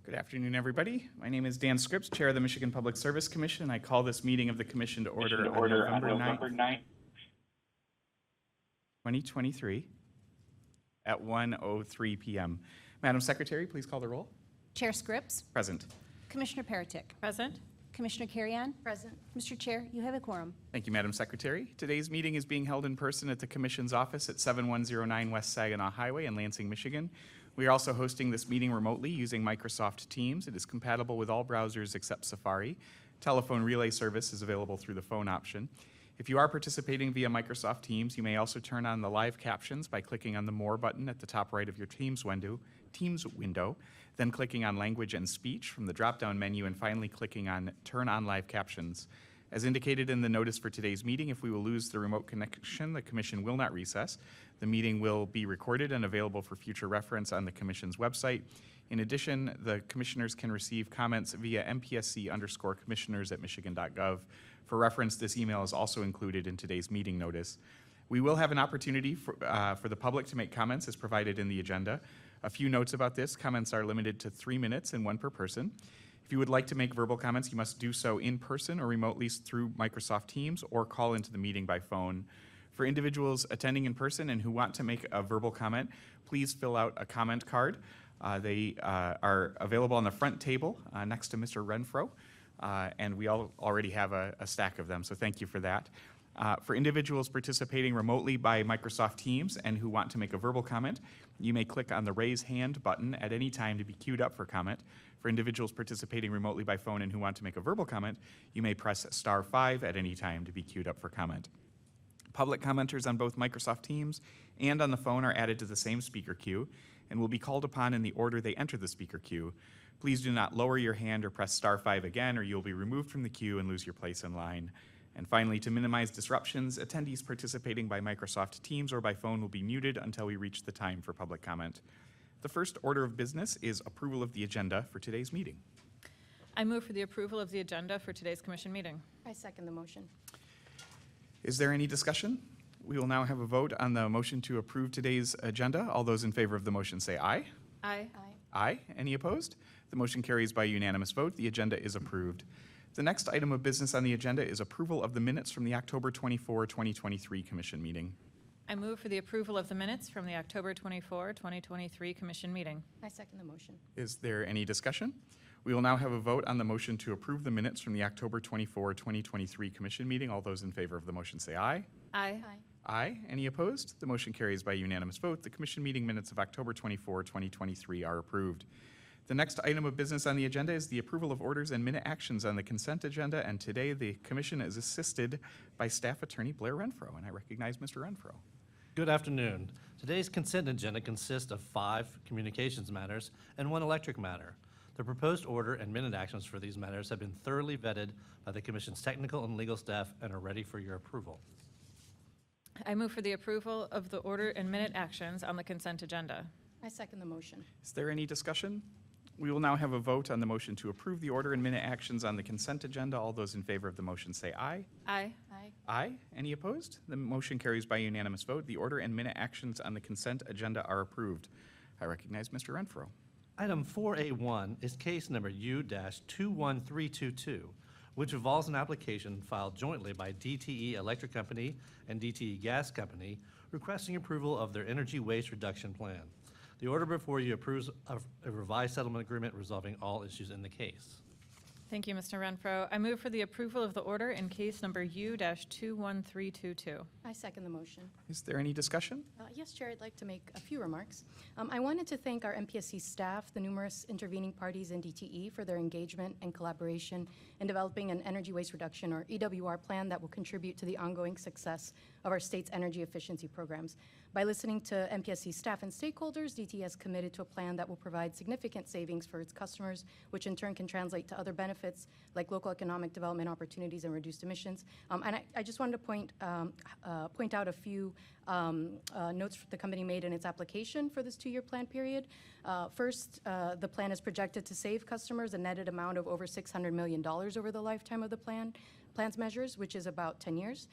Good afternoon, everybody. My name is Dan Scripps, Chair of the Michigan Public Service Commission, and I call this meeting of the Commission to order on November 9th, 2023 at 1:03 p.m. Madam Secretary, please call the roll. Chair Scripps. Present. Commissioner Peretick. Present. Commissioner Carrion. Present. Mr. Chair, you have a quorum. Thank you, Madam Secretary. Today's meeting is being held in person at the Commission's office at 7109 West Saginaw Highway in Lansing, Michigan. We are also hosting this meeting remotely using Microsoft Teams. It is compatible with all browsers except Safari. Telephone relay service is available through the phone option. If you are participating via Microsoft Teams, you may also turn on the live captions by clicking on the More button at the top right of your Teams window, then clicking on Language and Speech from the drop-down menu, and finally clicking on Turn on Live Captions. As indicated in the notice for today's meeting, if we will lose the remote connection, the Commission will not recess. The meeting will be recorded and available for future reference on the Commission's website. In addition, the Commissioners can receive comments via mpsc_commissioners@michigan.gov. For reference, this email is also included in today's meeting notice. We will have an opportunity for the public to make comments as provided in the agenda. A few notes about this: comments are limited to 3 minutes and one per person. If you would like to make verbal comments, you must do so in person or remotely through Microsoft Teams or call into the meeting by phone. For individuals attending in person and who want to make a verbal comment, please fill out a comment card. They are available on the front table next to Mr. Renfro, and we already have a stack of them, so thank you for that. For individuals participating remotely by Microsoft Teams and who want to make a verbal comment, you may click on the Raise Hand button at any time to be queued up for comment. For individuals participating remotely by phone and who want to make a verbal comment, you may press *5 at any time to be queued up for comment. Public commenters on both Microsoft Teams and on the phone are added to the same speaker queue and will be called upon in the order they enter the speaker queue. Please do not lower your hand or press *5 again, or you'll be removed from the queue and lose your place in line. And finally, to minimize disruptions, attendees participating by Microsoft Teams or by phone will be muted until we reach the time for public comment. The first order of business is approval of the agenda for today's meeting. I move for the approval of the agenda for today's commission meeting. I second the motion. Is there any discussion? We will now have a vote on the motion to approve today's agenda. All those in favor of the motion say aye. Aye. Aye. Any opposed? The motion carries by unanimous vote. The agenda is approved. The next item of business on the agenda is approval of the minutes from the October 24, 2023 Commission meeting. I move for the approval of the minutes from the October 24, 2023 commission meeting. I second the motion. Is there any discussion? We will now have a vote on the motion to approve the minutes from the October 24, 2023 Commission meeting. All those in favor of the motion say aye. Aye. Aye. Any opposed? The motion carries by unanimous vote. The Commission meeting minutes of October 24, 2023 are approved. The next item of business on the agenda is the approval of orders and minute actions on the consent agenda, and today the Commission is assisted by Staff Attorney Blair Renfro, and I recognize Mr. Renfro. Good afternoon. Today's consent agenda consists of 5 communications matters and 1 electric matter. The proposed order and minute actions for these matters have been thoroughly vetted by the Commission's technical and legal staff and are ready for your approval. I move for the approval of the order and minute actions on the consent agenda. I second the motion. Is there any discussion? We will now have a vote on the motion to approve the order and minute actions on the consent agenda. All those in favor of the motion say aye. Aye. Aye. Aye. Any opposed? The motion carries by unanimous vote. The order and minute actions on the consent agenda are approved. I recognize Mr. Renfro. Item 4A1 is case number U-21322, which involves an application filed jointly by DTE Electric Company and DTE Gas Company requesting approval of their energy waste reduction plan. The order before you approves of a revised settlement agreement resolving all issues in the case. Thank you, Mr. Renfro. I move for the approval of the order in case number U-21322. I second the motion. Is there any discussion? Yes, Chair, I'd like to make a few remarks. I wanted to thank our MPSC staff, the numerous intervening parties in DTE for their engagement and collaboration in developing an energy waste reduction, or EWR, plan that will contribute to the ongoing success of our state's energy efficiency programs. By listening to MPSC staff and stakeholders, DTE has committed to a plan that will provide significant savings for its customers, which in turn can translate to other benefits like local economic development opportunities and reduced emissions. And I just wanted to point out a few notes the company made in its application for this 2-year plan period. First, the plan is projected to save customers a netted amount of over $600 million over the lifetime of the plan. plans measures, which is about 10 years.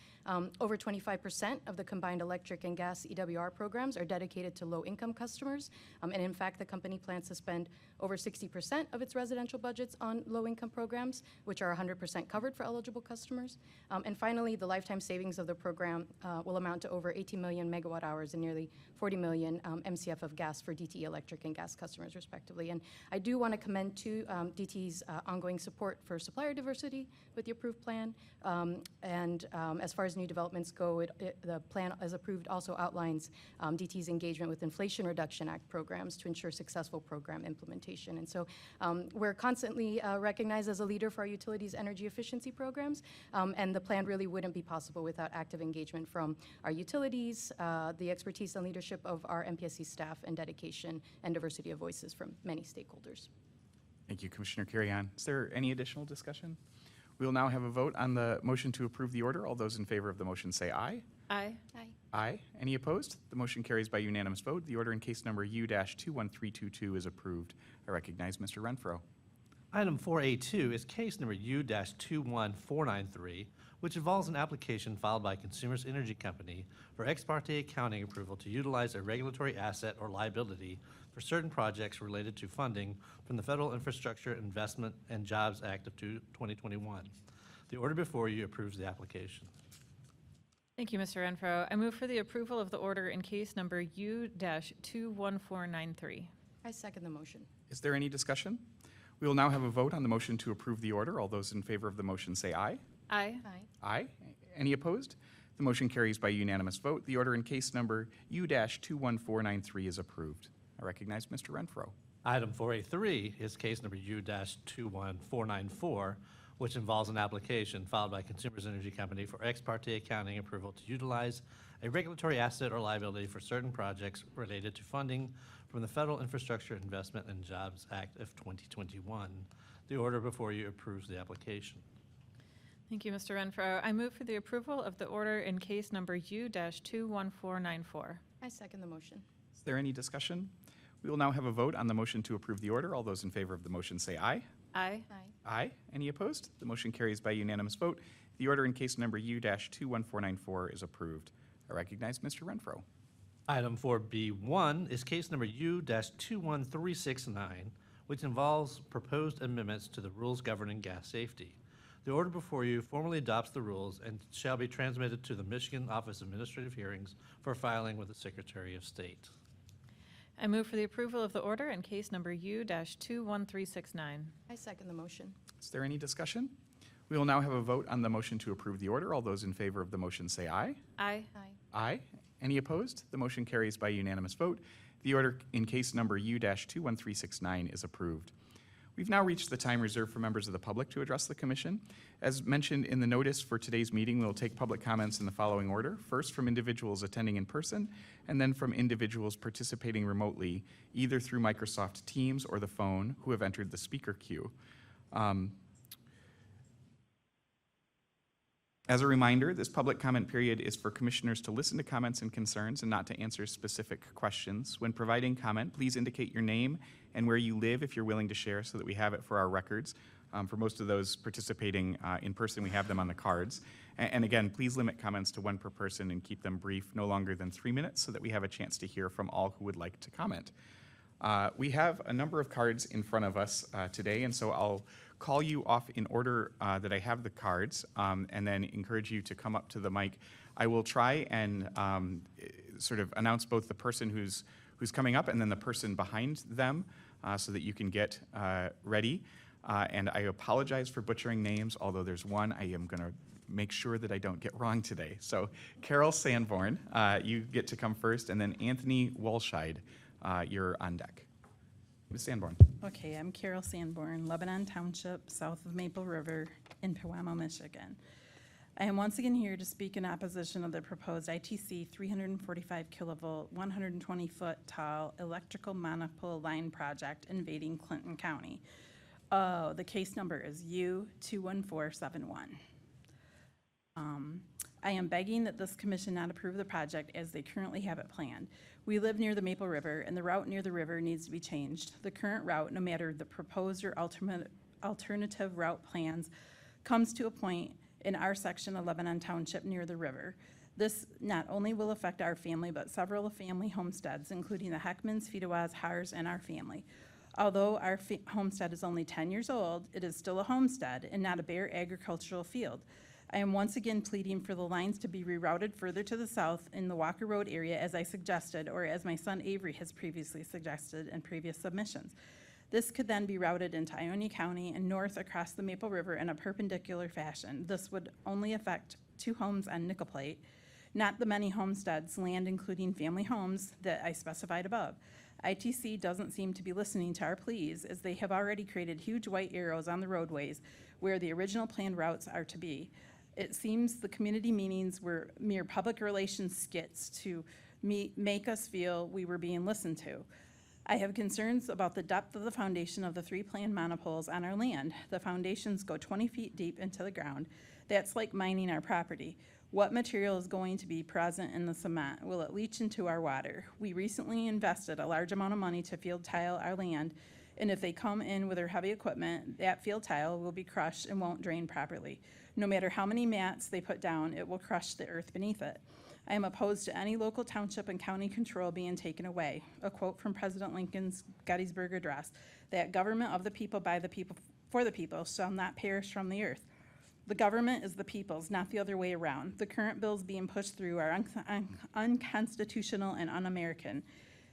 Over 25% of the combined electric and gas EWR programs are dedicated to low-income customers. And in fact, the company plans to spend over 60% of its residential budgets on low-income programs, which are 100% covered for eligible customers. And finally, the lifetime savings of the program will amount to over 18 million megawatt hours and nearly 40 million MCF of gas for DTE Electric and gas customers, respectively. And I do want to commend to DTE's ongoing support for supplier diversity with the approved plan. As far as new developments go, the plan, as approved, also outlines DTE's engagement with Inflation Reduction Act programs to ensure successful program implementation. And so we're constantly recognized as a leader for our utilities energy efficiency programs, and the plan really wouldn't be possible without active engagement from our utilities, the expertise and leadership of our MPSC staff, and dedication and diversity of voices from many stakeholders. Thank you, Commissioner Carrion. Is there any additional discussion? We will now have a vote on the motion to approve the order. All those in favor of the motion say aye. Aye. Aye. Aye. Any opposed? The motion carries by unanimous vote. The order in case number U-21322 is approved. I recognize Mr. Renfro. Item 4A2 is case number U-21493, which involves an application filed by Consumers Energy Company for ex parte accounting approval to utilize a regulatory asset or liability for certain projects related to funding from the Federal Infrastructure Investment and Jobs Act of 2021. The order before you approves the application. Thank you, Mr. Renfro. I move for the approval of the order in case number U-21493. I second the motion. Is there any discussion? We will now have a vote on the motion to approve the order. All those in favor of the motion say aye. Aye. Aye. Aye. Any opposed? The motion carries by unanimous vote. The order in case number U-21493 is approved. I recognize Mr. Renfro. Item 4A3 is case number U-21494, which involves an application filed by Consumers Energy Company for ex parte accounting approval to utilize a regulatory asset or liability for certain projects related to funding from the Federal Infrastructure Investment and Jobs Act of 2021. The order before you approves the application. Thank you, Mr. Renfro. I move for the approval of the order in case number U-21494. I second the motion. Is there any discussion? We will now have a vote on the motion to approve the order. All those in favor of the motion say aye. Aye. Aye. Aye. Any opposed? The motion carries by unanimous vote. The order in case number U-21494 is approved. I recognize Mr. Renfro. Item 4B1 is case number U-21369, which involves proposed amendments to the rules governing gas safety. The order before you formally adopts the rules and shall be transmitted to the Michigan Office of Administrative Hearings for filing with the Secretary of State. I move for the approval of the order in case number U-21369. I second the motion. Is there any discussion? We will now have a vote on the motion to approve the order. All those in favor of the motion say aye. Aye. Aye. Aye. Any opposed? The motion carries by unanimous vote. The order in case number U-21369 is approved. We've now reached the time reserved for members of the public to address the commission. As mentioned in the notice for today's meeting, we'll take public comments in the following order. First, from individuals attending in person, and then from individuals participating remotely, either through Microsoft Teams or the phone, who have entered the speaker queue. As a reminder, this public comment period is for commissioners to listen to comments and concerns and not to answer specific questions. When providing comment, please indicate your name and where you live if you're willing to share so that we have it for our records. For most of those participating in person, we have them on the cards. And again, please limit comments to one per person and keep them brief, no longer than 3 minutes, so that we have a chance to hear from all who would like to comment. We have a number of cards in front of us today, and so I'll call you off in order that I have the cards, and then encourage you to come up to the mic. I will try and sort of announce both the person who's coming up and then the person behind them, so that you can get ready. And I apologize for butchering names, although there's one I am going to make sure that I don't get wrong today. So Carol Sanborn, you get to come first, and then Anthony Walscheid, you're on deck. Ms. Sanborn. Okay, I'm Carol Sanborn, Lebanon Township, south of Maple River in Pewamo, Michigan. I am once again here to speak in opposition of the proposed ITC 345 kilovolt, 120-foot tall electrical monopole line project invading Clinton County. Oh, the case number is U-21471. I am begging that this commission not approve the project as they currently have it planned. We live near the Maple River, and the route near the river needs to be changed. The current route, no matter the proposed or alternative route plans, comes to a point in our section of Lebanon Township near the river. This not only will affect our family, but several family homesteads, including the Heckmans, Fedewas, Hars, and our family. Although our homestead is only 10 years old, it is still a homestead and not a bare agricultural field. I am once again pleading for the lines to be rerouted further to the south in the Walker Road area as I suggested, or as my son Avery has previously suggested in previous submissions. This could then be routed into Ionia County and north across the Maple River in a perpendicular fashion. This would only affect 2 homes on Nickel Plate, not the many homesteads, land including family homes that I specified above. ITC doesn't seem to be listening to our pleas, as they have already created huge white arrows on the roadways where the original planned routes are to be. It seems the community meetings were mere public relations skits to make us feel we were being listened to. I have concerns about the depth of the foundation of the 3 planned monopoles on our land. The foundations go 20 feet deep into the ground. That's like mining our property. What material is going to be present in the cement? Will it leach into our water? We recently invested a large amount of money to field tile our land, and if they come in with their heavy equipment, that field tile will be crushed and won't drain properly. No matter how many mats they put down, it will crush the earth beneath it. I am opposed to any local township and county control being taken away. A quote from President Lincoln's Gettysburg Address, that government of the people, by the people, for the people, shall not perish from the earth. The government is the people's, not the other way around. The current bills being pushed through are unconstitutional and un-American.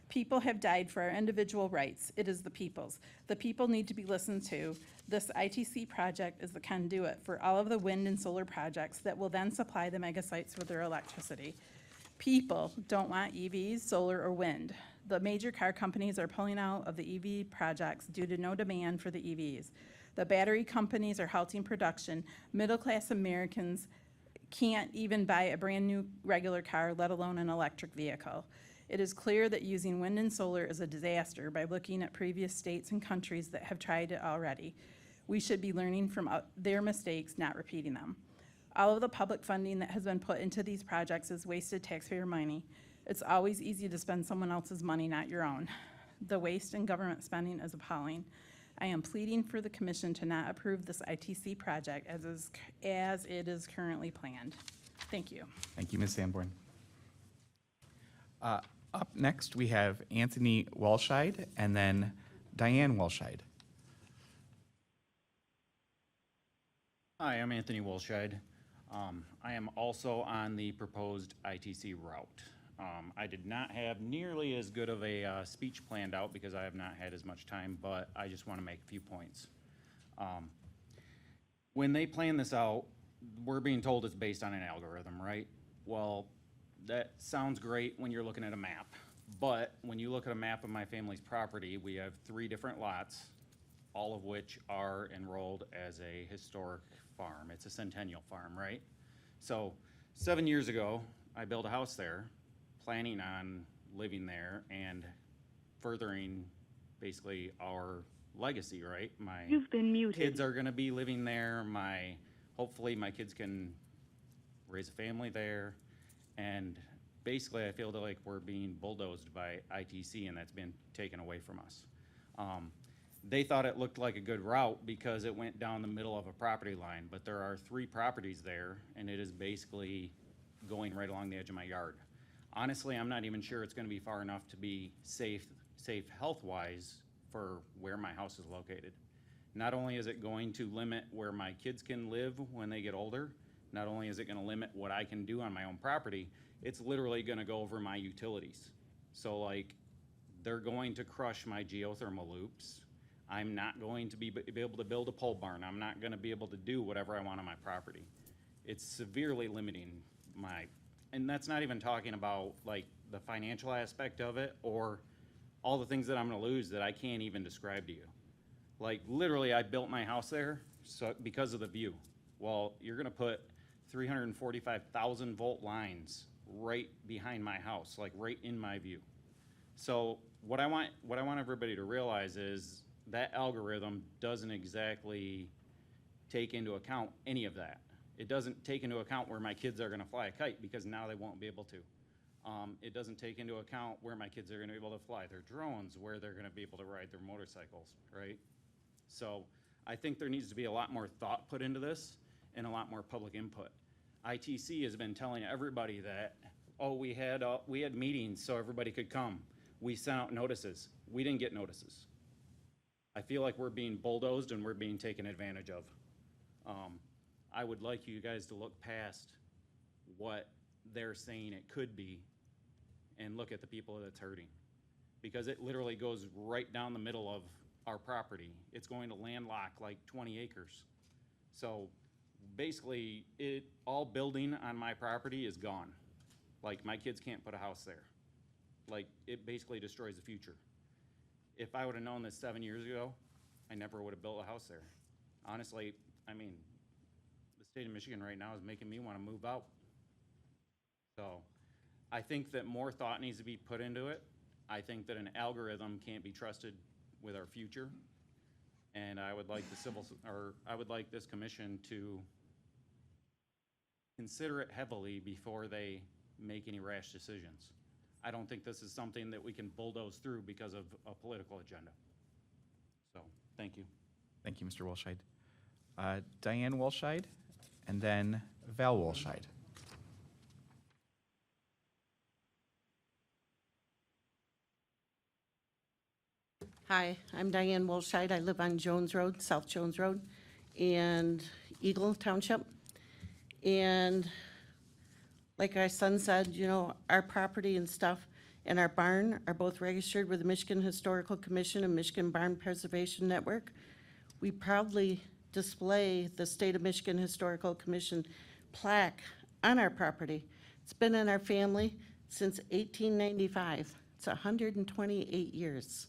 People have died for our individual rights. It is the people's. The people need to be listened to. This ITC project is the conduit for all of the wind and solar projects that will then supply the mega sites with their electricity. People don't want EVs, solar, or wind. The major car companies are pulling out of the EV projects due to no demand for the EVs. The battery companies are halting production. Middle-class Americans can't even buy a brand-new regular car, let alone an electric vehicle. It is clear that using wind and solar is a disaster by looking at previous states and countries that have tried it already. We should be learning from their mistakes, not repeating them. All of the public funding that has been put into these projects is wasted taxpayer money. It's always easy to spend someone else's money, not your own. The waste in government spending is appalling. I am pleading for the commission to not approve this ITC project as it is currently planned. Thank you. Thank you, Ms. Sanborn. Up next, we have Anthony Walscheid and then Diane Walscheid. Hi, I'm Anthony Walscheid. I am also on the proposed ITC route. I did not have nearly as good of a speech planned out because I have not had as much time, but I just want to make a few points. When they plan this out, we're being told it's based on an algorithm, right? Well, that sounds great when you're looking at a map, but when you look at a map of my family's property, we have 3 different lots, all of which are enrolled as a historic farm. It's a centennial farm, right? So 7 years ago, I built a house there, planning on living there and furthering basically our legacy, right? You've been muted. Kids are gonna be living there. Hopefully my kids can raise a family there. And basically I feel like we're being bulldozed by ITC and that's been taken away from us. They thought it looked like a good route because it went down the middle of a property line, but there are 3 properties there and it is basically going right along the edge of my yard. Honestly, I'm not even sure it's gonna be far enough to be safe health-wise for where my house is located. Not only is it going to limit where my kids can live when they get older, not only is it gonna limit what I can do on my own property, it's literally gonna go over my utilities. So like, they're going to crush my geothermal loops. I'm not going to be able to build a pole barn. I'm not gonna be able to do whatever I want on my property. It's severely limiting and that's not even talking about like the financial aspect of it or all the things that I'm gonna lose that I can't even describe to you. Like literally I built my house there because of the view. Well, you're gonna put 345,000 volt lines right behind my house, like right in my view. So what I want everybody to realize is that algorithm doesn't exactly take into account any of that. It doesn't take into account where my kids are gonna fly a kite because now they won't be able to. It doesn't take into account where my kids are gonna be able to fly their drones, where they're gonna be able to ride their motorcycles, right? So I think there needs to be a lot more thought put into this. and a lot more public input. ITC has been telling everybody that, oh, we had meetings so everybody could come. We sent out notices. We didn't get notices. I feel like we're being bulldozed and we're being taken advantage of. I would like you guys to look past what they're saying it could be and look at the people that's hurting. Because it literally goes right down the middle of our property. It's going to landlock like 20 acres. So basically, all building on my property is gone. Like, my kids can't put a house there. Like, it basically destroys the future. If I would've known this 7 years ago, I never would've built a house there. Honestly, I mean, the state of Michigan right now is making me wanna move out. So, I think that more thought needs to be put into it. I think that an algorithm can't be trusted with our future. And I would like I would like this commission to consider it heavily before they make any rash decisions. I don't think this is something that we can bulldoze through because of a political agenda. So, thank you. Thank you, Mr. Wolscheid. Diane Wolscheid, and then Val Wolscheid. Hi, I'm Diane Wolscheid. I live on Jones Road, South Jones Road, and Eagle Township. And like our son said, you know, our property and stuff and our barn are both registered with the Michigan Historical Commission and Michigan Barn Preservation Network. We proudly display the State of Michigan Historical Commission plaque on our property. It's been in our family since 1895. It's 128 years.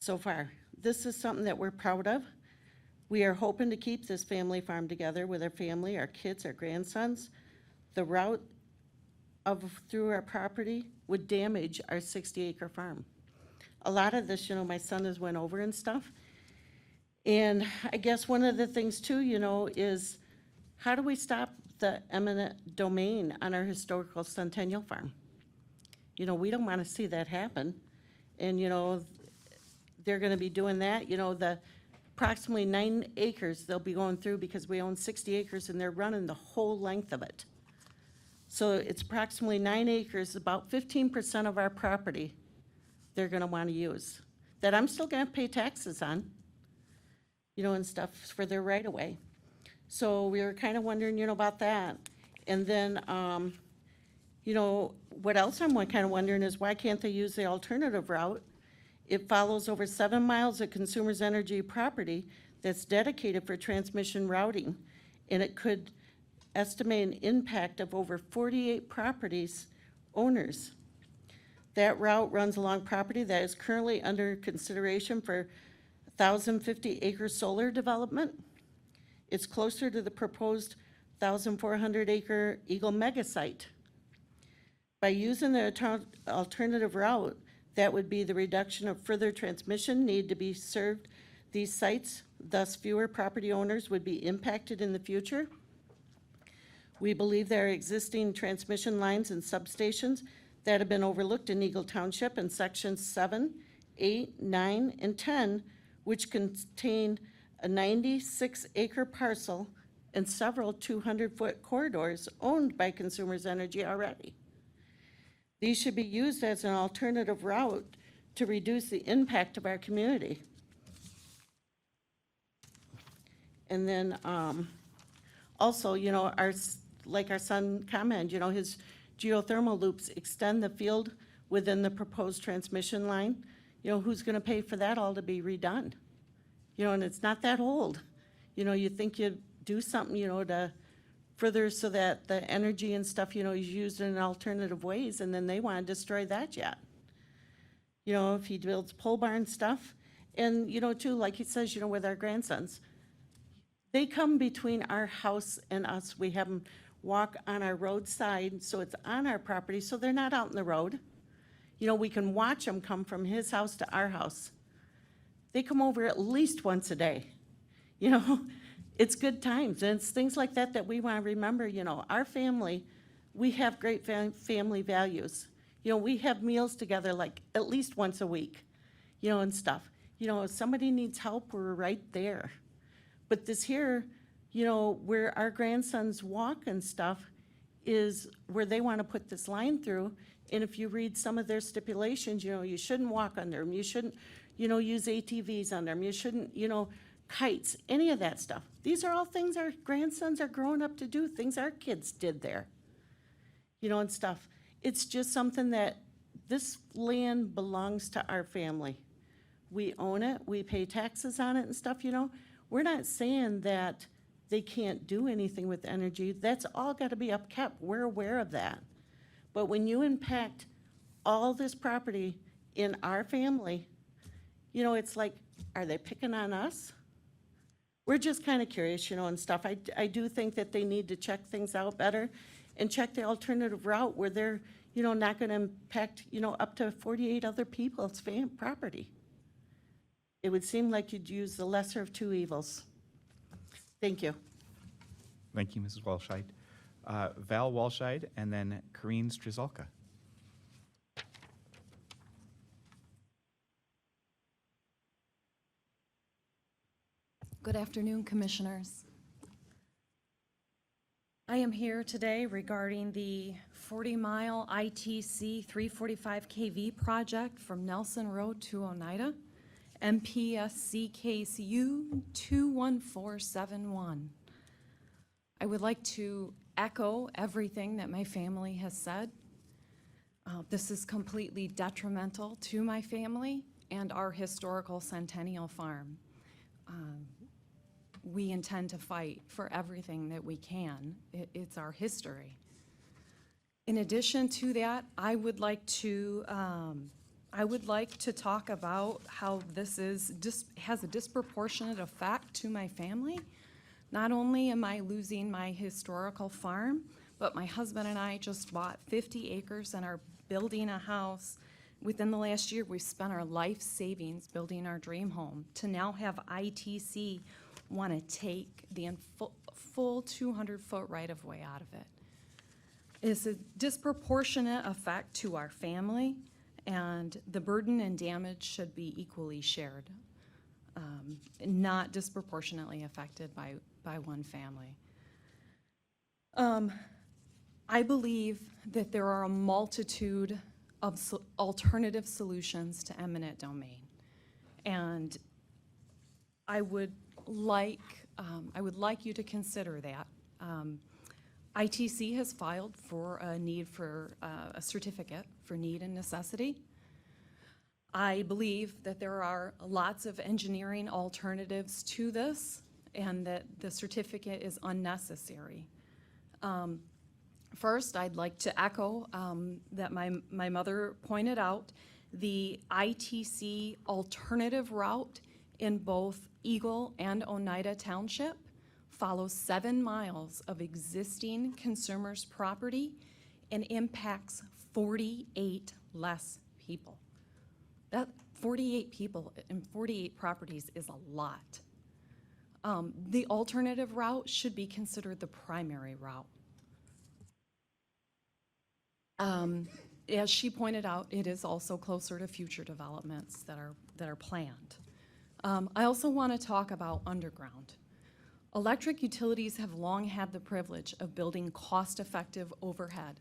So far, this is something that we're proud of. We are hoping to keep this family farm together with our family, our kids, our grandsons. The route through our property would damage our 60-acre farm. A lot of this, you know, my son has went over and stuff. And I guess one of the things too, you know, is how do we stop the eminent domain on our historical Centennial Farm? You know, we don't want to see that happen. And, you know, they're gonna be doing that, you know, the approximately 9 acres they'll be going through because we own 60 acres and they're running the whole length of it. So it's approximately 9 acres, about 15% of our property they're gonna wanna use, that I'm still gonna pay taxes on, you know, and stuff for their right of way. So we were kinda wondering, you know, about that. And then, you know, what else I'm kinda wondering is why can't they use the alternative route? It follows over 7 miles of Consumers Energy property that's dedicated for transmission routing, and it could estimate an impact of over 48 properties owners. That route runs along property that is currently under consideration for 1,050-acre solar development. It's closer to the proposed 1,400-acre Eagle mega site. By using the alternative route, that would be the reduction of further transmission need to be served these sites, thus fewer property owners would be impacted in the future. We believe there are existing transmission lines and substations that have been overlooked in Eagle Township in sections 7, 8, 9, and 10, which contain a 96-acre parcel and several 200-foot corridors owned by Consumers Energy already. These should be used as an alternative route to reduce the impact of our community. And then, also, you know, like our son commented, you know, his geothermal loops extend the field within the proposed transmission line. You know, who's gonna pay for that all to be redone? You know, and it's not that old. You know, you think you'd do something, you know, to further so that the energy and stuff, you know, is used in alternative ways, and then they want to destroy that yet. You know, if he builds pole barn stuff, and, you know, too, like he says, you know, with our grandsons, they come between our house and us. We have them walk on our roadside, so it's on our property, so they're not out in the road. You know, we can watch them come from his house to our house. They come over at least once a day, you know? It's good times, and it's things like that that we want to remember, you know. Our family, we have great family values. You know, we have meals together like at least once a week, you know, and stuff. You know, if somebody needs help, we're right there. But this here, you know, where our grandsons walk and stuff is where they want to put this line through. And if you read some of their stipulations, you know, you shouldn't walk under them, you shouldn't, you know, use ATVs on them, you shouldn't, you know, kites, any of that stuff. These are all things our grandsons are growing up to do, things our kids did there, you know, and stuff. It's just something that this land belongs to our family. We own it, we pay taxes on it and stuff, you know. We're not saying that they can't do anything with energy. That's all got to be upkept. We're aware of that. But when you impact all this property in our family, you know, it's like, are they picking on us? We're just kind of curious, you know, and stuff. I do think that they need to check things out better and check the alternative route where they're, you know, not going to impact, you know, up to 48 other people's property. It would seem like you'd use the lesser of two evils. Thank you. Thank you, Mrs. Walscheid. Val Walscheid, and then Corrine Strzelka. Good afternoon, Commissioners. I am here today regarding the 40-mile ITC 345 kV project from Nelson Road to Oneida, MPSC case U21471. I would like to echo everything that my family has said. This is completely detrimental to my family and our historical Centennial Farm. We intend to fight for everything that we can. It's our history. In addition to that, I would like to talk about how this has a disproportionate effect to my family. Not only am I losing my historical farm, but my husband and I just bought 50 acres and are building a house. Within the last year, we've spent our life savings building our dream home. To now have ITC want to take the full 200-foot right-of-way out of it. It's a disproportionate effect to our family, and the burden and damage should be equally shared, not disproportionately affected by one family. I believe that there are a multitude of alternative solutions to eminent domain, and I would like you to consider that. ITC has filed for a need for a certificate for need and necessity. I believe that there are lots of engineering alternatives to this and that the certificate is unnecessary. First, I'd like to echo that my mother pointed out the ITC alternative route in both Eagle and Oneida Township follows 7 miles of existing consumers' property and impacts 48 less people. That 48 people and 48 properties is a lot. The alternative route should be considered the primary route. As she pointed out, it is also closer to future developments that are planned. I also want to talk about underground. Electric utilities have long had the privilege of building cost-effective overhead,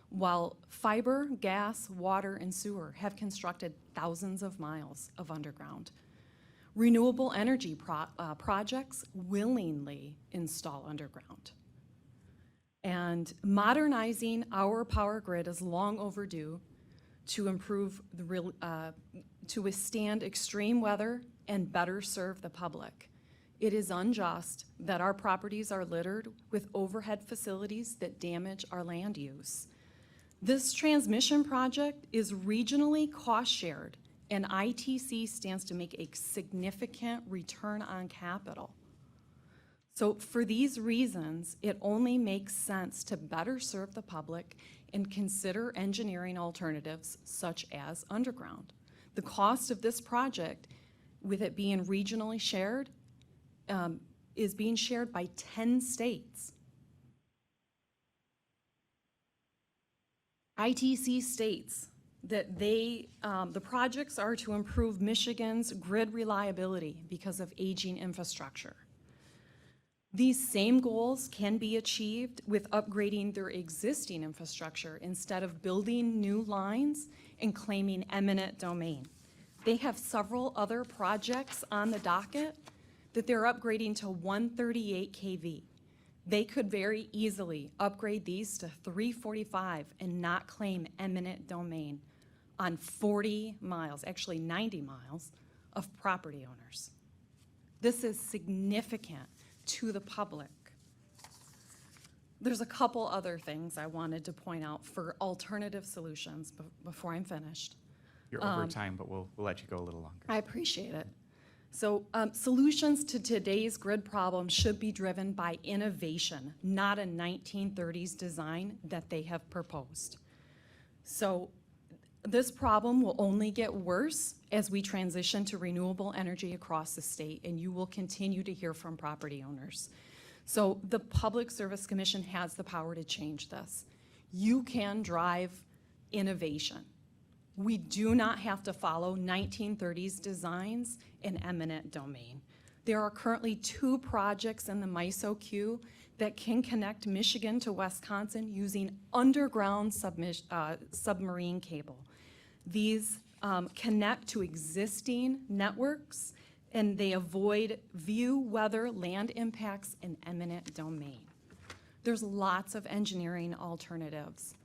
while fiber, gas, water, and sewer have constructed thousands of miles of underground. Renewable energy projects willingly install underground. And modernizing our power grid is long overdue to improve to withstand extreme weather and better serve the public. It is unjust that our properties are littered with overhead facilities that damage our land use. This transmission project is regionally cost-shared, and ITC stands to make a significant return on capital. So for these reasons, it only makes sense to better serve the public and consider engineering alternatives such as underground. The cost of this project, with it being regionally shared, is being shared by 10 states. ITC states that the projects are to improve Michigan's grid reliability because of aging infrastructure. These same goals can be achieved with upgrading their existing infrastructure instead of building new lines and claiming eminent domain. They have several other projects on the docket that they're upgrading to 138 kV. They could very easily upgrade these to 345 and not claim eminent domain on 40 miles, actually 90 miles, of property owners. This is significant to the public. There's a couple other things I wanted to point out for alternative solutions before I'm finished. You're over time, but we'll let you go a little longer. I appreciate it. So solutions to today's grid problem should be driven by innovation, not a 1930s design that they have proposed. So this problem will only get worse as we transition to renewable energy across the state, and you will continue to hear from property owners. So the Public Service Commission has the power to change this. You can drive innovation. We do not have to follow 1930s designs in eminent domain. There are currently 2 projects in the MISO queue that can connect Michigan to Wisconsin using underground submarine cable. These connect to existing networks, and they avoid view, weather, land impacts in eminent domain. There's lots of engineering alternatives.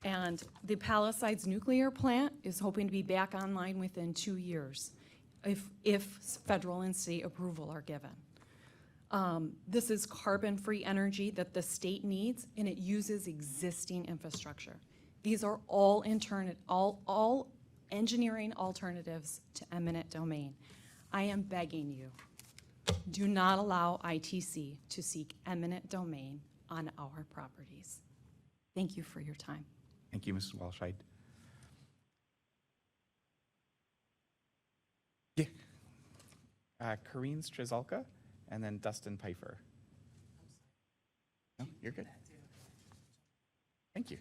And the Palisades nuclear plant is hoping to be back online within 2 years if federal and state approval are given. This is carbon-free energy that the state needs, and it uses existing infrastructure. These are all engineering alternatives to eminent domain. I am begging you, do not allow ITC to seek eminent domain on our properties. Thank you for your time. Thank you, Mrs. Walscheid. Yeah. Kareen Strzelka, and then Dustin Pfeiffer. No, you're good. Thank you.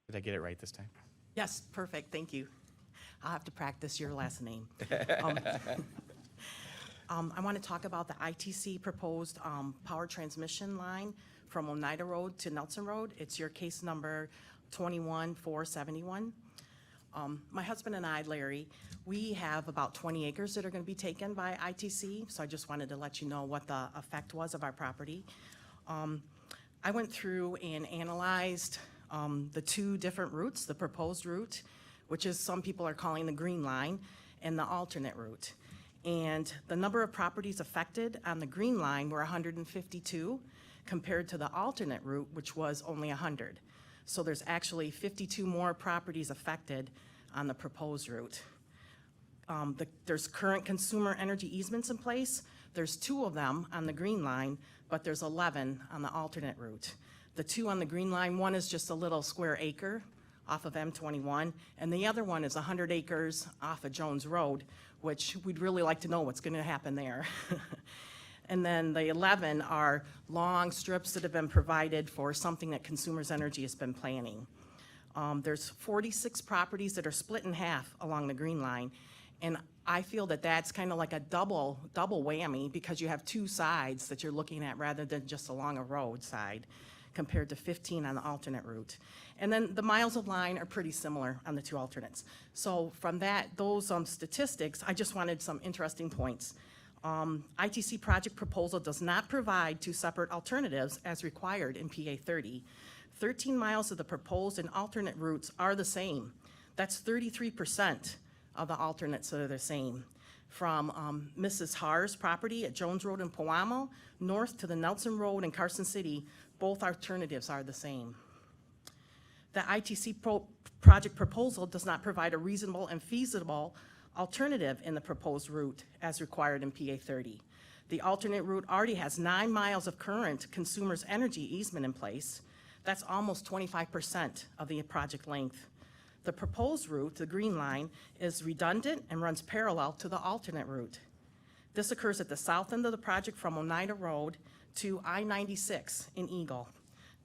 Did I get it right this time? Yes, perfect, thank you. I'll have to practice your last name. I want to talk about the ITC proposed power transmission line from Oneida Road to Nelson Road. It's your case number 21471. My husband and I, Larry, we have about 20 acres that are going to be taken by ITC, so I just wanted to let you know what the effect was of our property. I went through and analyzed the 2 different routes, the proposed route, which is some people are calling the green line, and the alternate route. And the number of properties affected on the green line were 152 compared to the alternate route, which was only 100. So there's actually 52 more properties affected on the proposed route. There's current consumer energy easements in place. There's 2 of them on the green line, but there's 11 on the alternate route. The 2 on the green line, one is just a little square acre off of M21, and the other one is 100 acres off of Jones Road, which we'd really like to know what's going to happen there. And then the 11 are long strips that have been provided for something that Consumers Energy has been planning. There's 46 properties that are split in half along the green line, and I feel that that's kind of like a double whammy because you have 2 sides that you're looking at rather than just along a road side, compared to 15 on the alternate route. And then the miles of line are pretty similar on the 2 alternates. So from those statistics, I just wanted some interesting points. ITC project proposal does not provide 2 separate alternatives as required in PA 30. 13 miles of the proposed and alternate routes are the same. That's 33% of the alternates that are the same. From Mrs. Haar's property at Jones Road in Pewamo, north to the Nelson Road in Carson City, both alternatives are the same. The ITC project proposal does not provide a reasonable and feasible alternative in the proposed route as required in PA 30. The alternate route already has 9 miles of current Consumers Energy easement in place. That's almost 25% of the project length. The proposed route, the green line, is redundant and runs parallel to the alternate route. This occurs at the south end of the project from Oneida Road to I-96 in Eagle.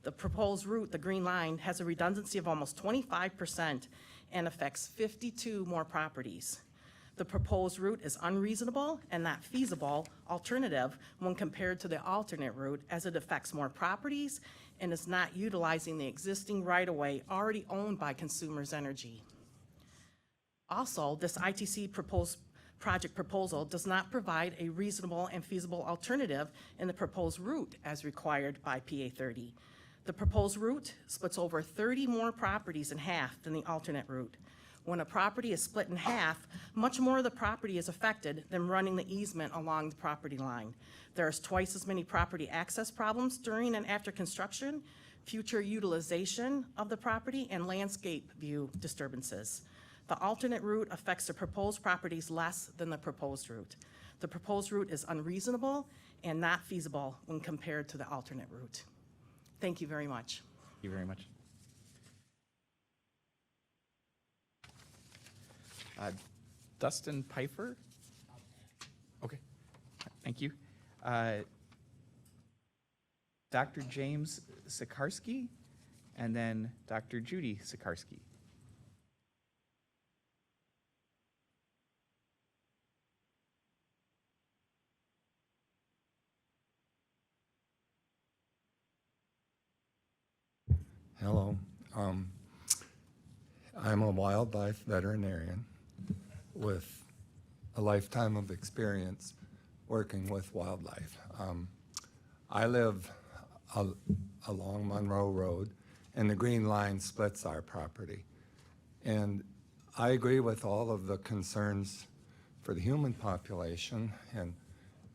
The proposed route, the Green Line, has a redundancy of almost 25% and affects 52 more properties. The proposed route is unreasonable and not feasible alternative when compared to the alternate route, as it affects more properties and is not utilizing the existing right-of-way already owned by Consumers Energy. Also, this ITC project proposal does not provide a reasonable and feasible alternative in the proposed route as required by PA 30. The proposed route splits over 30 more properties in half than the alternate route. When a property is split in half, much more of the property is affected than running the easement along the property line. There's twice as many property access problems during and after construction, future utilization of the property, and landscape view disturbances. The alternate route affects the proposed properties less than the proposed route. The proposed route is unreasonable and not feasible when compared to the alternate route. Thank you very much. Thank you very much. Dustin Pfeiffer? Okay, thank you. Dr. James Sikarsky, and then Dr. Judy Sikarsky. Hello. I'm a wildlife veterinarian with a lifetime of experience working with wildlife. I live along Monroe Road, and the Green Line splits our property. And I agree with all of the concerns for the human population and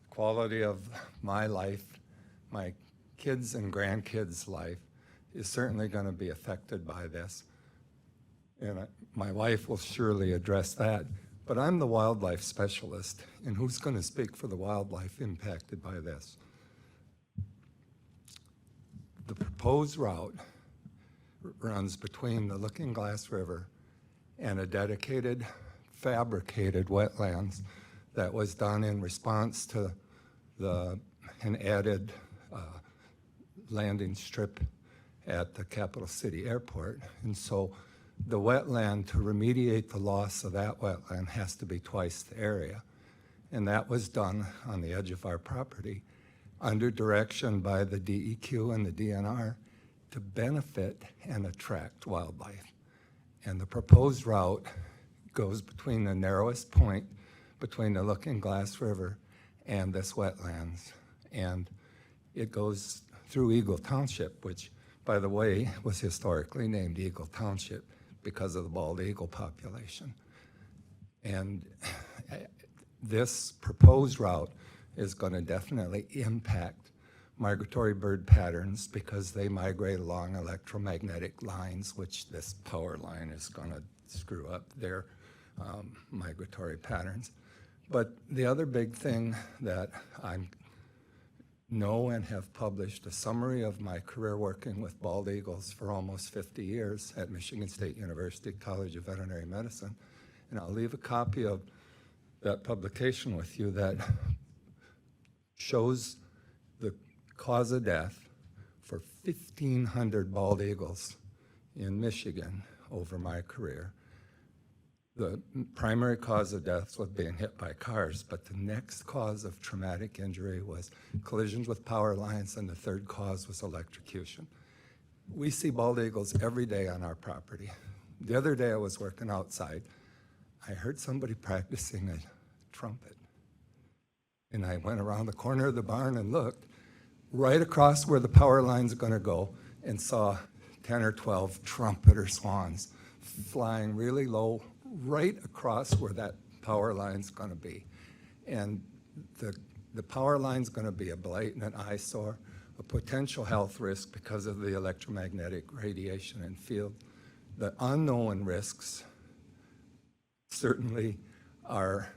quality of my life, my kids' and grandkids' life is certainly going to be affected by this. And my wife will surely address that. But I'm the wildlife specialist, and who's going to speak for the wildlife impacted by this? The proposed route runs between the Looking Glass River and a dedicated, fabricated wetlands that was done in response to an added landing strip at the Capital City Airport. And so the wetland, to remediate the loss of that wetland, has to be twice the area. And that was done on the edge of our property under direction by the DEQ and the DNR to benefit and attract wildlife. And the proposed route goes between the narrowest point between the Looking Glass River and this wetlands. And it goes through Eagle Township, which, by the way, was historically named Eagle Township because of the bald eagle population. And this proposed route is going to definitely impact migratory bird patterns because they migrate along electromagnetic lines, which this power line is going to screw up their migratory patterns. But the other big thing that I know and have published a summary of my career working with bald eagles for almost 50 years at Michigan State University College of Veterinary Medicine. And I'll leave a copy of that publication with you that shows the cause of death for 1,500 bald eagles in Michigan over my career. The primary cause of death was being hit by cars, but the next cause of traumatic injury was collisions with power lines, and the third cause was electrocution. We see bald eagles every day on our property. The other day I was working outside. I heard somebody practicing a trumpet. And I went around the corner of the barn and looked right across where the power lines are going to go and saw 10 or 12 trumpeter swans flying really low right across where that power line's going to be. And the power line's going to be a blatant eyesore, a potential health risk because of the electromagnetic radiation and field. The unknown risks certainly are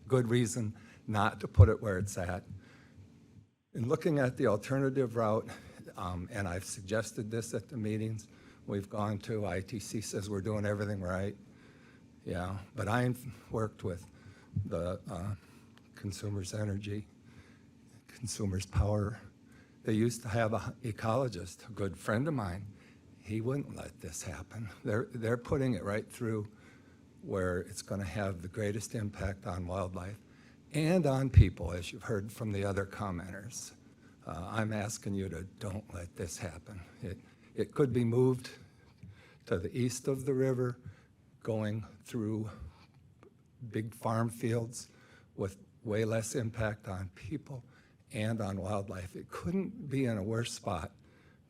good reason not to put it where it's at. In looking at the alternative route, and I've suggested this at the meetings we've gone to, ITC says we're doing everything right. Yeah, but I've worked with the Consumers Energy, Consumers Power, They used to have an ecologist, a good friend of mine. He wouldn't let this happen. They're putting it right through where it's going to have the greatest impact on wildlife and on people, as you've heard from the other commenters. I'm asking you to don't let this happen. It could be moved to the east of the river, going through big farm fields with way less impact on people and on wildlife. It couldn't be in a worse spot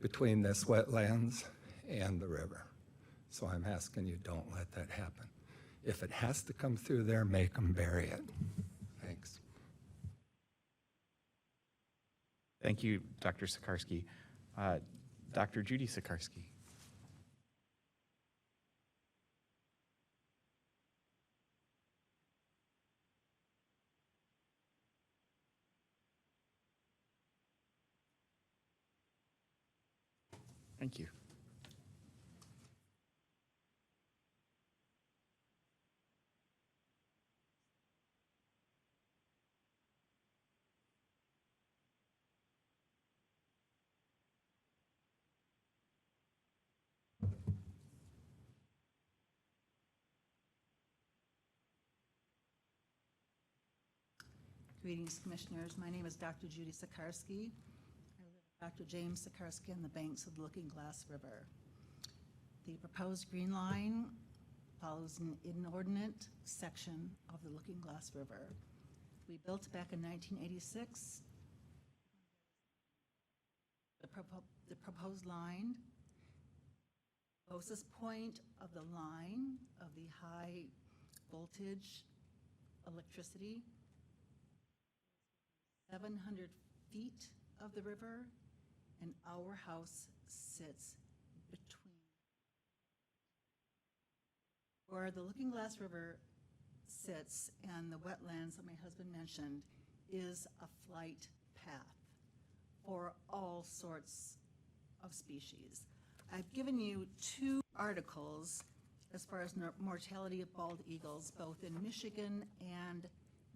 between this wetlands and the river. So I'm asking you, don't let that happen. If it has to come through there, make them bury it. Thanks. Thank you, Dr. Sikarsky. Dr. Judy Sikarsky. Thank you. Greetings, Commissioners. My name is Dr. Judy Sikarsky. I live with Dr. James Sikarsky on the banks of the Looking Glass River. The proposed green line follows an inordinate section of the Looking Glass River. We built back in 1986. The proposed line, closest point of the line of the high voltage electricity, 700 feet of the river, and our house sits between. Where the Looking Glass River sits and the wetlands that my husband mentioned is a flight path for all sorts of species. I've given you 2 articles as far as mortality of bald eagles, both in Michigan and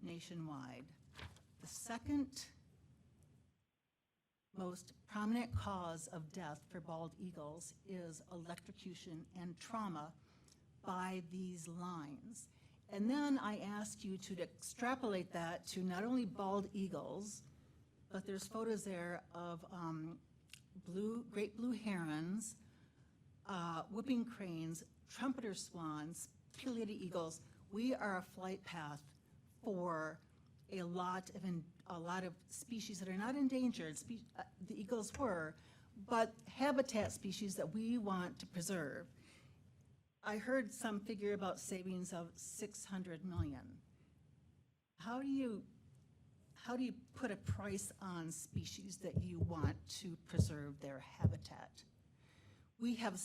nationwide. The second most prominent cause of death for bald eagles is electrocution and trauma by these lines. And then I ask you to extrapolate that to not only bald eagles, but there's photos there of great blue herons, whooping cranes, trumpeter swans, pileated eagles. We are a flight path for a lot of species that are not endangered. The eagles were, but habitat species that we want to preserve. I heard some figure about savings of 600 million. How do you put a price on species that you want to preserve their habitat? We have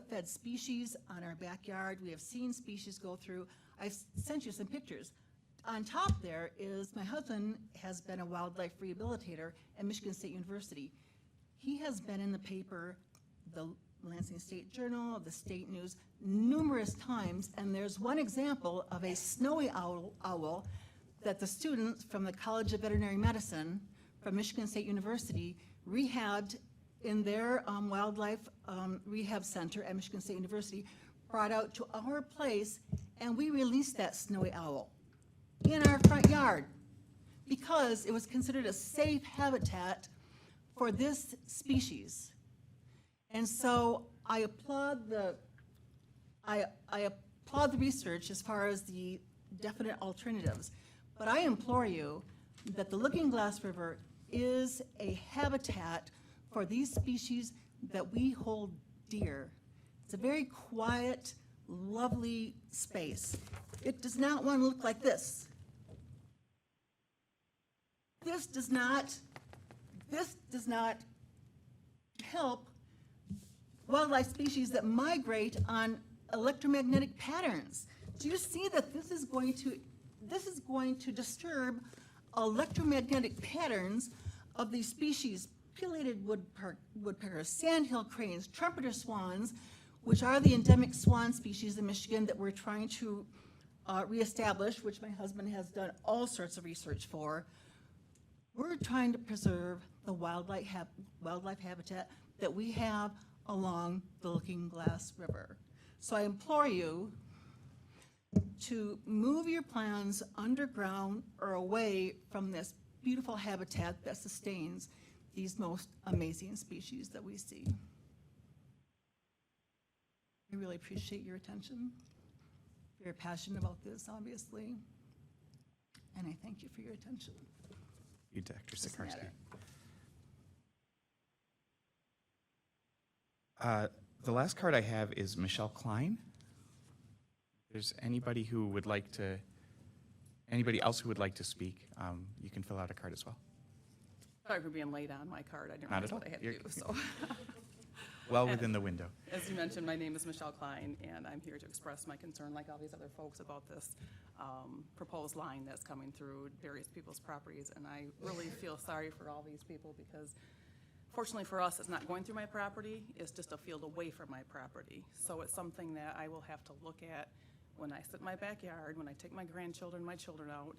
fed species on our backyard. We have seen species go through. I've sent you some pictures. On top there is, my husband has been a wildlife rehabilitator at Michigan State University. He has been in the paper, the Lansing State Journal, the State News, numerous times, and there's one example of a snowy owl that the students from the College of Veterinary Medicine from Michigan State University rehabbed in their wildlife rehab center at Michigan State University, brought out to our place, and we released that snowy owl in our front yard because it was considered a safe habitat for this species. And so I applaud the research as far as the definite alternatives, but I implore you that the Looking Glass River is a habitat for these species that we hold dear. It's a very quiet, lovely space. It does not want to look like this. This does not help wildlife species that migrate on electromagnetic patterns. Do you see that this is going to disturb electromagnetic patterns of these species? Pileated woodpeckers, sandhill cranes, trumpeter swans, which are the endemic swan species in Michigan that we're trying to reestablish, which my husband has done all sorts of research for. We're trying to preserve the wildlife habitat that we have along the Looking Glass River. So I implore you to move your plans underground or away from this beautiful habitat that sustains these most amazing species that we see. I really appreciate your attention. You're passionate about this, obviously, and I thank you for your attention. You, Dr. Doesn't Sikarsky. matter. The last card I have is Michelle Klein. If there's anybody who would like to, anybody else who would like to speak, you can fill out a card as well. Sorry for being late on my card. I didn't Not realize at what I all. had to You're- do, so. Well within the window. As you mentioned, my name is Michelle Klein, and I'm here to express my concern, like all these other folks, about this proposed line that's coming through various people's properties. And I really feel sorry for all these people because fortunately for us, it's not going through my property, it's just a field away from my property. So it's something that I will have to look at when I sit in my backyard, when I take my grandchildren, my children out.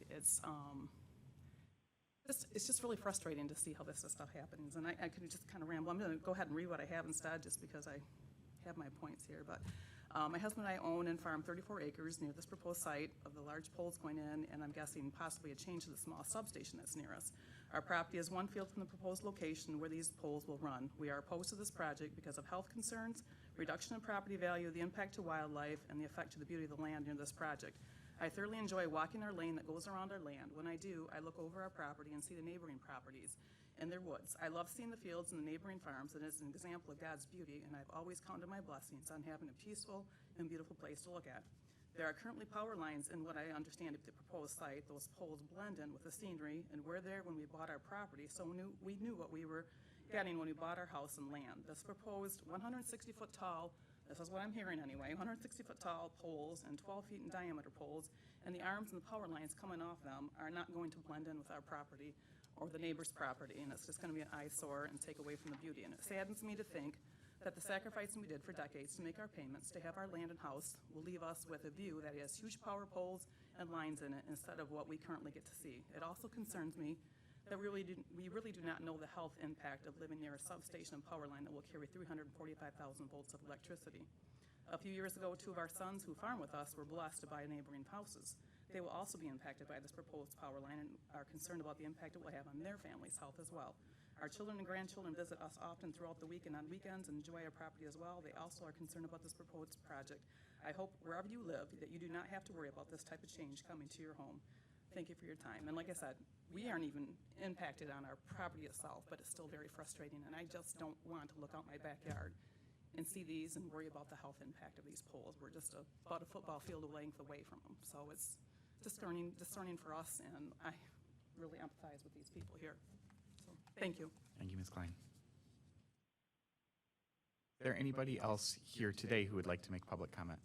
It's just really frustrating to see how this stuff happens, and I could just kind of ramble. I'm going to go ahead and read what I have instead, just because I have my points here. But my husband and I own and farm 34 acres near this proposed site of the large poles going in, and I'm guessing possibly a change to the small substation that's near us. Our property is one field from the proposed location where these poles will run. We are opposed to this project because of health concerns, reduction in property value, the impact to wildlife, and the effect to the beauty of the land near this project. I thoroughly enjoy walking our lane that goes around our land. When I do, I look over our property and see the neighboring properties and their woods. I love seeing the fields and the neighboring farms, and it's an example of God's beauty, and I've always counted my blessings on having a peaceful and beautiful place to look at. There are currently power lines in what I understand of the proposed site. Those poles blend in with the scenery, and we're there when we bought our property, so we knew what we were getting when we bought our house and land. This proposed 160-foot tall, this is what I'm hearing anyway, 160-foot tall poles and 12 feet in diameter poles, and the arms and the power lines coming off them are not going to blend in with our property or the neighbor's property, and it's just going to be an eyesore and take away from the beauty. And it saddens me to think that the sacrifice we did for decades to make our payments, to have our land and house, will leave us with a view that has huge power poles and lines in it instead of what we currently get to see. It also concerns me that we really do not know the health impact of living near a substation and power line that will carry 345,000 volts of electricity. A few years ago, 2 of our sons who farm with us were blessed to buy neighboring houses. They will also be impacted by this proposed power line and are concerned about the impact it will have on their family's health as well. Our children and grandchildren visit us often throughout the week and on weekends and enjoy our property as well. They also are concerned about this proposed project. I hope wherever you live that you do not have to worry about this type of change coming to your home. Thank you for your time. And like I said, we aren't even impacted on our property itself, but it's still very frustrating, and I just don't want to look out my backyard and see these and worry about the health impact of these poles. We're just about a football field length away from them. So it's discerning for us, and I really empathize with these people here. So thank you. Thank you, Ms. Klein. Is there anybody else here today who would like to make public comment?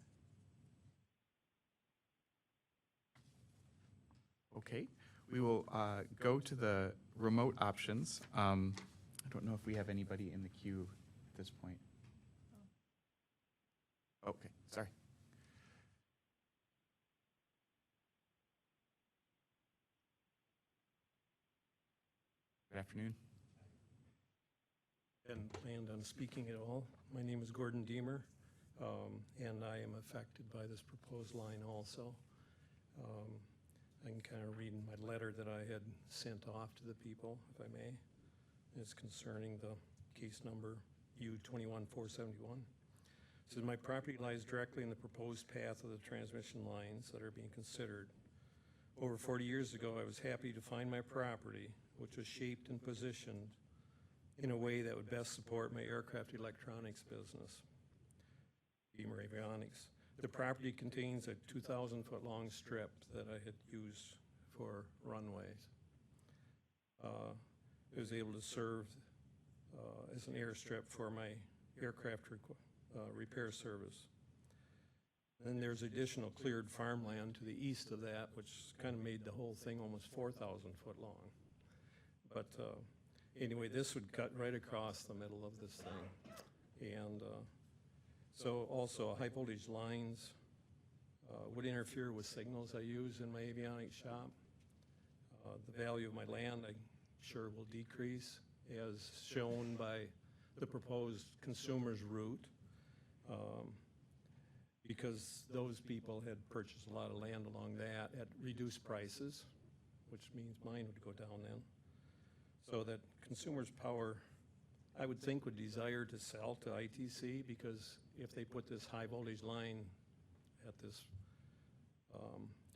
Okay, we will go to the remote options. I don't know if we have anybody in the queue at this point. Okay, sorry. Good afternoon. Hadn't planned on speaking at all. My name is Gordon Deemer, and I am affected by this proposed line also. I can kind of read in my letter that I had sent off to the people, if I may. It's concerning the case number U-21471. It says, my property lies directly in the proposed path of the transmission lines that are being considered. Over 40 years ago, I was happy to find my property, which was shaped and positioned in a way that would best support my aircraft electronics business, Beamer Avionics. The property contains a 2,000-foot long strip that I had used for runways. It was able to serve as an airstrip for my aircraft repair service. Then there's additional cleared farmland to the east of that, which kind of made the whole thing almost 4,000 foot long. But anyway, this would cut right across the middle of this thing. And so also high voltage lines would interfere with signals I use in my avionics shop. The value of my land, I sure will decrease, as shown by the proposed consumer's route, because those people had purchased a lot of land along that at reduced prices, which means mine would go down then. So that Consumers Power, I would think, would desire to sell to ITC, because if they put this high voltage line at this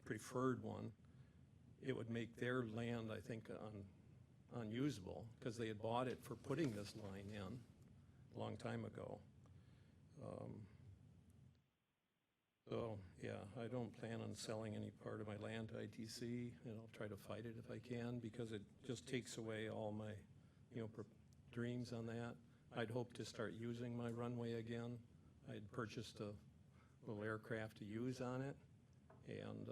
preferred one, it would make their land, I think, unusable, because they had bought it for putting this line in a long time ago. So, yeah, I don't plan on selling any part of my land to ITC, and I'll try to fight it if I can, because it just takes away all my, dreams on that. I'd hope to start using my runway again. I'd purchased a little aircraft to use on it, and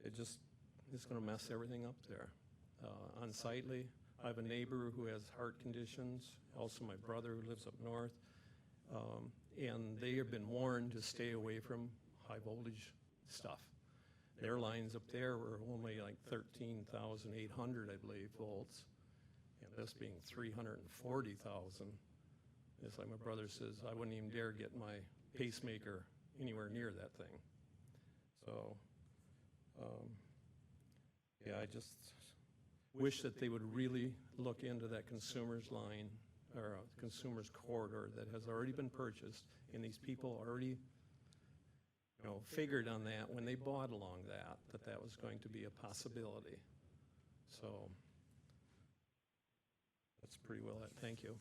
it's gonna mess everything up there. Unsightly. I have a neighbor who has heart conditions, also my brother who lives up north, and they have been warned to stay away from high voltage stuff. Their lines up there were only like 13,800, I believe, volts, and this being 340,000. It's like my brother says, I wouldn't even dare get my pacemaker anywhere near that thing. So, yeah, I just wish that they would really look into that consumer's line, or consumer's corridor that has already been purchased, and these people already, figured on that when they bought along that was going to be a possibility. So that's pretty well it. Thank you.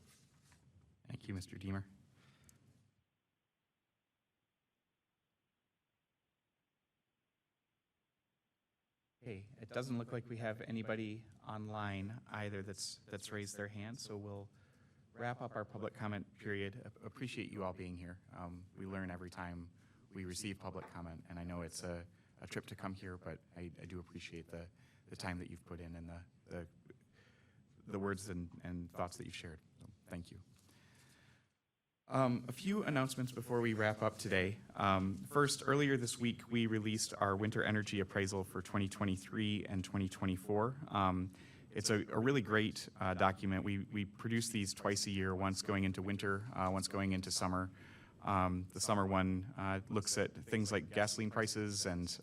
Thank you, Mr. Deemer. Okay, it doesn't look like we have anybody online either that's raised their hand, so we'll wrap up our public comment period. Appreciate you all being here. We learn every time we receive public comment, and I know it's a trip to come here, but I do appreciate the time that you've put in and the words and thoughts that you've shared. So thank you. A few announcements before we wrap up today. First, earlier this week, we released our winter energy appraisal for 2023 and 2024. It's a really great document. We produce these twice a year, once going into winter, once going into summer. The summer one looks at things like gasoline prices and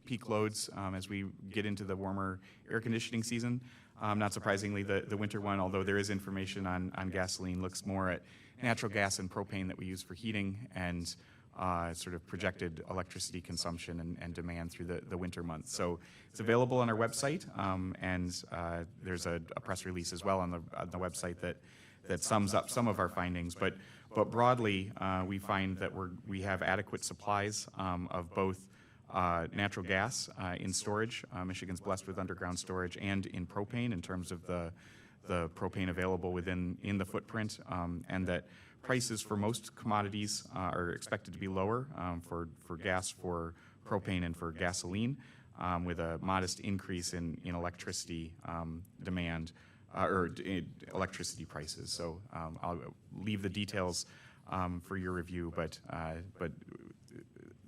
peak loads as we get into the warmer air conditioning season. Not surprisingly, the winter one, although there is information on gasoline, looks more at natural gas and propane that we use for heating and sort of projected electricity consumption and demand through the winter months. So it's available on our website, and there's a press release as well on the website that sums up some of our findings. But broadly, we find that we have adequate supplies of both natural gas in storage. Michigan's blessed with underground storage, and in propane in terms of the propane available in the footprint, and that prices for most commodities are expected to be lower for gas, for propane, and for gasoline, with a modest increase in electricity demand or electricity prices. So I'll leave the details for your review, but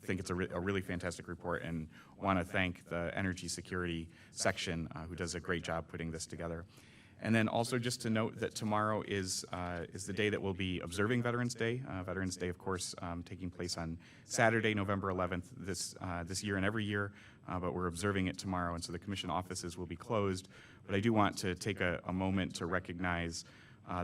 think it's a really fantastic report, and want to thank the Energy Security section who does a great job putting this together. And then also just to note that tomorrow is the day that we'll be observing Veterans Day. Veterans Day, of course, taking place on Saturday, November 11th this year and every year, but we're observing it tomorrow, and so the commission offices will be closed. But I do want to take a moment to recognize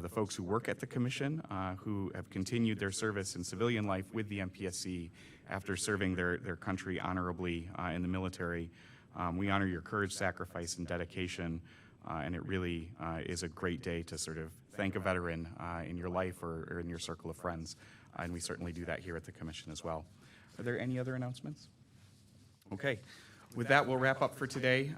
the folks who work at the commission, who have continued their service in civilian life with the MPSC after serving their country honorably in the military. We honor your courage, sacrifice, and dedication. And it really is a great day to sort of thank a veteran in your life or in your circle of friends. And we certainly do that here at the commission as well. Are there any other announcements? Okay. With that, we'll wrap up for today.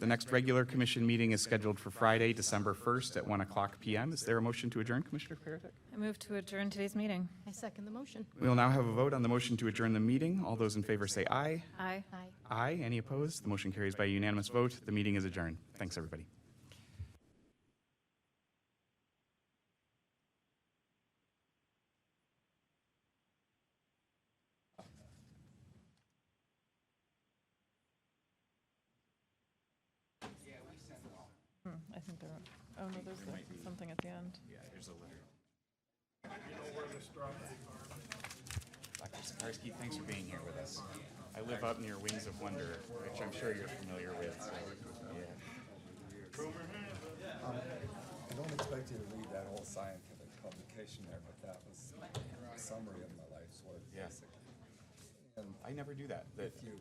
The next regular commission meeting is scheduled for Friday, December 1st at 1:00 p.m. Is there a motion to adjourn, Commissioner Paratek? I move to adjourn today's meeting. I second the motion. We will now have a vote on the motion to adjourn the meeting. All those in favor say aye. Aye. Aye. Aye. Any opposed? The motion carries by unanimous vote. The meeting is adjourned. Thanks, everybody. think there, oh, no, there's something at the end. Yeah, there's a letter. Dr. Sikarsky, thanks for being here with us. I live up near Wings of Wonder, which I'm sure you're familiar with, so, yeah. I don't expect you to read that whole scientific publication there, but that was a summary of my life's work, Yeah. basically. And I never do that. That- if you,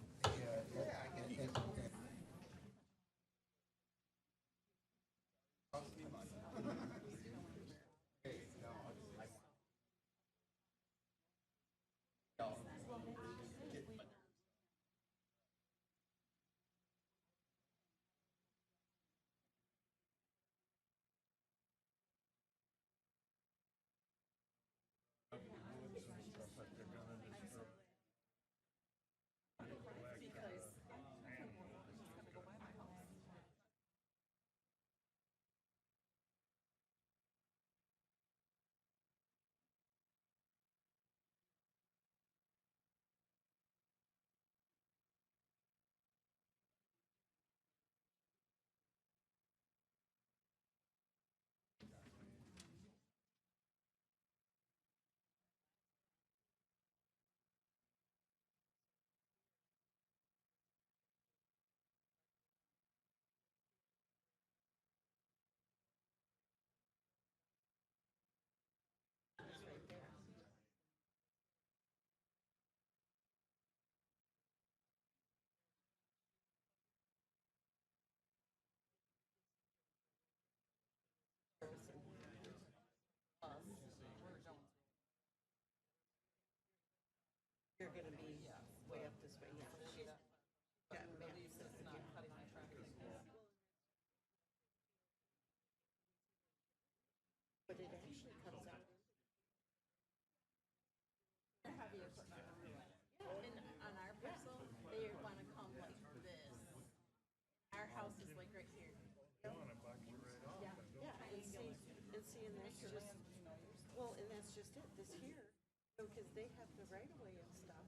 You're gonna be way up this way, yeah. Got maps. But it actually comes out. And on our parcel, they wanna come like this. Our house is like right here. Yeah, and see, and that's just, well, and that's just it, this here, because they have the right of way and stuff.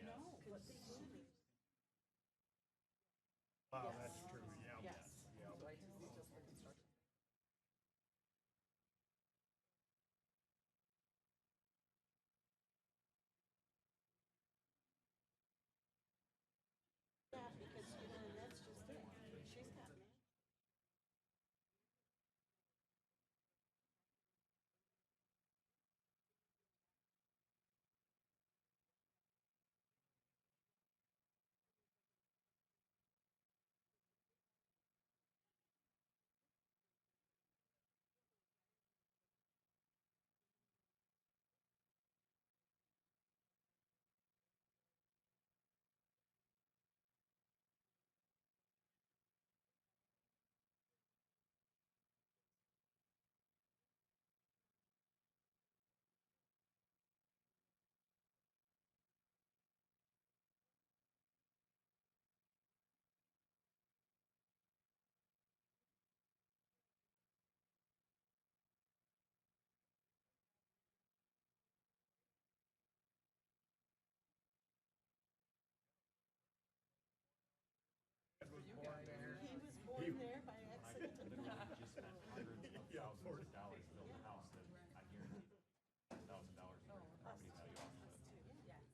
No, what they do